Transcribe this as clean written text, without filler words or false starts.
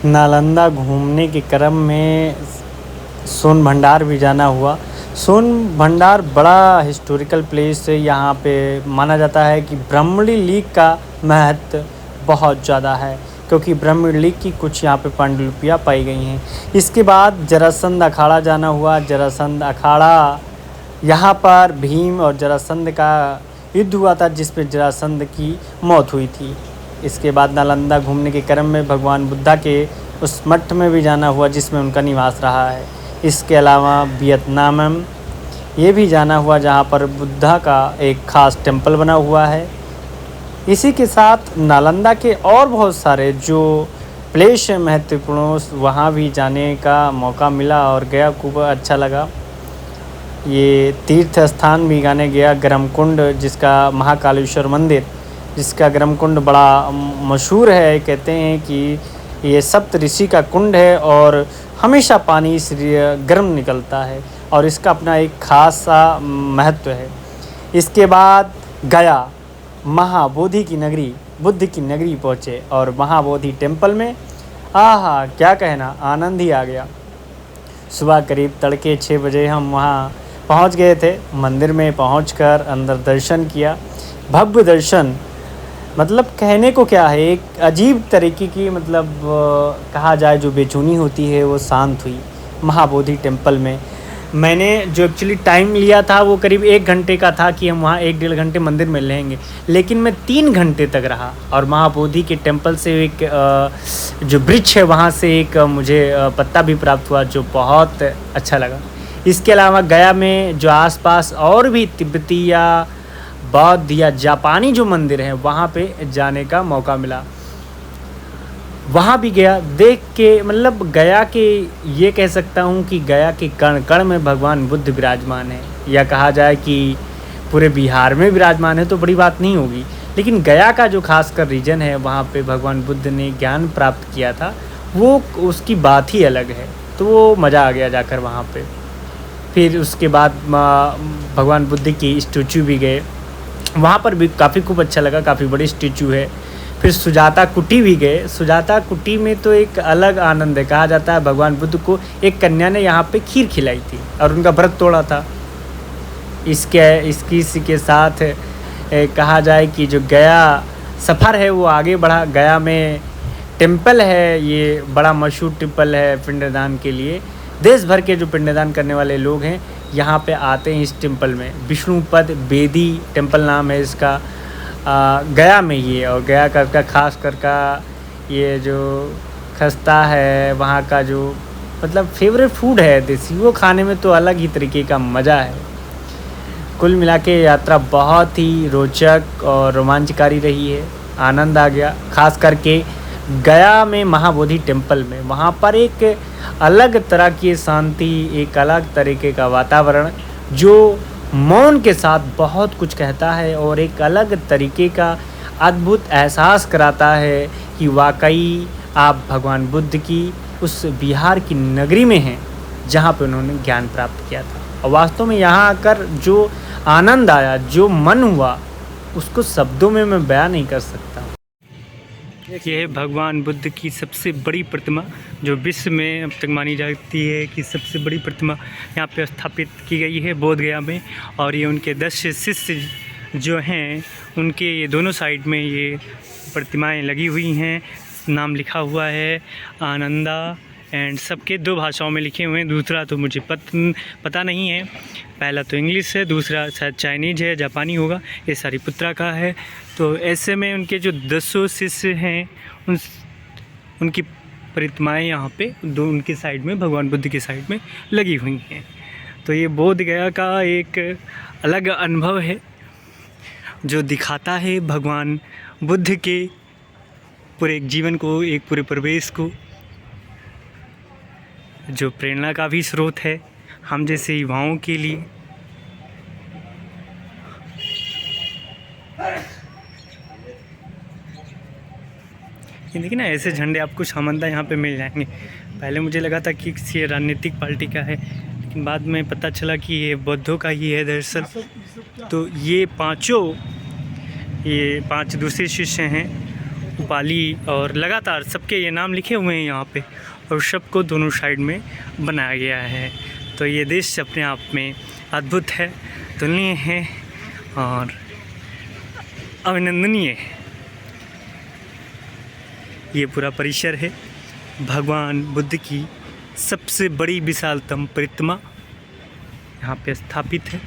नालंदा घूमने के क्रम में सोन भंडार भी जाना हुआ। सोन भंडार बड़ा हिस्टोरिकल प्लेस है। यहाँ पे माना जाता है कि ब्राह्मणी लीग का महत्व बहुत ज़्यादा है, क्योंकि ब्राह्मणी लीग की कुछ यहाँ पे पांडुलिपियाँ पाई गई हैं। इसके बाद जरासंध अखाड़ा जाना हुआ। जरासंध अखाड़ा, यहाँ पर भीम और जरासंध का युद्ध हुआ था, जिसमें जरासंध की मौत हुई थी। इसके बाद नालंदा घूमने के क्रम में भगवान बुद्धा के उस मठ में भी जाना हुआ, जिसमें उनका निवास रहा है। इसके अलावा वियतनाम ये भी जाना हुआ, जहाँ पर बुद्धा का एक ख़ास टेम्पल बना हुआ है। इसी के साथ नालंदा के और बहुत सारे जो प्लेस हैं महत्वपूर्ण, वहाँ भी जाने का मौका मिला और गया, खूब अच्छा लगा। ये तीर्थ स्थान भी गाने गया, गर्मकुंड, जिसका महाकालेश्वर मंदिर, जिसका गर्मकुंड बड़ा मशहूर है। कहते हैं कि ये सप्त ऋषि का कुंड है और हमेशा पानी इसलिए गर्म निकलता है और इसका अपना एक खास सा महत्व है। इसके बाद गया, महाबोधि की नगरी, बुद्ध की नगरी पहुँचे और महाबोधि टेम्पल में आहा क्या कहना, आनंद ही आ गया। सुबह करीब तड़के 6 बजे हम वहाँ पहुँच गए थे। मंदिर में पहुँचकर अंदर दर्शन किया। भव्य दर्शन, मतलब कहने को क्या है, एक अजीब तरीके की, मतलब कहा जाए जो बेचैनी होती है वो शांत हुई महाबोधि टेम्पल में। मैंने जो एक्चुअली टाइम लिया था वो करीब 1 घंटे का था कि हम वहाँ 1-1.5 घंटे मंदिर में रहेंगे, लेकिन मैं 3 घंटे तक रहा। और महाबोधि के टेम्पल से एक जो वृक्ष है वहाँ से एक मुझे पत्ता भी प्राप्त हुआ, जो बहुत अच्छा लगा। इसके अलावा गया में जो आसपास और भी तिब्बती या बौद्ध या जापानी जो मंदिर हैं वहाँ पे जाने का मौका मिला। वहाँ भी गया, देख के मतलब गया के ये कह सकता हूँ कि गया के कण कण में भगवान बुद्ध विराजमान है, या कहा जाए कि पूरे बिहार में विराजमान है तो बड़ी बात नहीं होगी, लेकिन गया का जो खासकर रीजन है वहाँ पे भगवान बुद्ध ने ज्ञान प्राप्त किया था, वो उसकी बात ही अलग है। तो वो मज़ा आ गया जाकर वहाँ पे। फिर उसके बाद भगवान बुद्ध की स्टैचू भी गए, वहाँ पर भी काफ़ी खूब अच्छा लगा, काफ़ी बड़ी स्टैचू है। फिर सुजाता कुटी भी गए। सुजाता कुटी में तो एक अलग आनंद है। कहा जाता है भगवान बुद्ध को एक कन्या ने यहाँ पे खीर खिलाई थी और उनका व्रत तोड़ा था। इसी के साथ कहा जाए कि जो गया सफ़र है वो आगे बढ़ा। गया में टेम्पल है, ये बड़ा मशहूर टेम्पल है पिंडदान के लिए। देश भर के जो पिंडदान करने वाले लोग हैं यहाँ पे आते हैं इस टेम्पल में। विष्णुपद बेदी टेम्पल नाम है इसका, गया में ये। और गया का खास कर का ये जो खस्ता है वहाँ का, जो मतलब फेवरेट फूड है देसी, वो खाने में तो अलग ही तरीके का मज़ा है। कुल मिला के यात्रा बहुत ही रोचक और रोमांचकारी रही है, आनंद आ गया। खास करके गया में महाबोधि टेम्पल में, वहाँ पर एक अलग तरह की शांति, एक अलग तरीके का वातावरण जो मौन के साथ बहुत कुछ कहता है और एक अलग तरीके का अद्भुत एहसास कराता है कि वाकई आप भगवान बुद्ध की उस बिहार की नगरी में हैं जहाँ पे उन्होंने ज्ञान प्राप्त किया था। और वास्तव में यहाँ आकर जो आनंद आया, जो मन हुआ, उसको शब्दों में मैं बयां नहीं कर सकता। ये है भगवान बुद्ध की सबसे बड़ी प्रतिमा, जो विश्व में अब तक मानी जाती है कि सबसे बड़ी प्रतिमा यहाँ पे स्थापित की गई है बोध गया में। और ये उनके 10 शिष्य जो हैं उनके ये दोनों साइड में ये प्रतिमाएं लगी हुई हैं। नाम लिखा हुआ है आनंदा, एंड सबके 2 भाषाओं में लिखे हुए हैं। दूसरा तो मुझे पता नहीं है, पहला तो इंग्लिश है, दूसरा शायद चाइनीज है, जापानी होगा। ये सारिपुत्रा का है। तो ऐसे में उनके जो 10 शिष्य हैं उनकी प्रतिमाएं यहाँ पे उनके साइड में, भगवान बुद्ध की साइड में लगी हुई हैं। तो ये बोध गया का एक अलग अनुभव है जो दिखाता है भगवान बुद्ध के पूरे एक जीवन को, एक पूरे परिवेश को, जो प्रेरणा का भी स्रोत है हम जैसे युवाओं के लिए। ये देखिए ना, ऐसे झंडे आपको सामान्यतः यहाँ पे मिल जाएंगे। पहले मुझे लगा था कि किसी राजनीतिक पार्टी का है, लेकिन बाद में पता चला कि ये बौद्धों का ही है दरअसल। तो ये 5 दूसरे शिष्य हैं, उपाली और लगातार सबके ये नाम लिखे हुए हैं यहाँ पे, और सबको दोनों साइड में बनाया गया है। तो ये दृश्य अपने आप में अद्भुत है, तुलनीय है और अभिनंदनीय है। ये पूरा परिसर है भगवान बुद्ध की सबसे बड़ी विशालतम प्रतिमा यहाँ पे स्थापित है।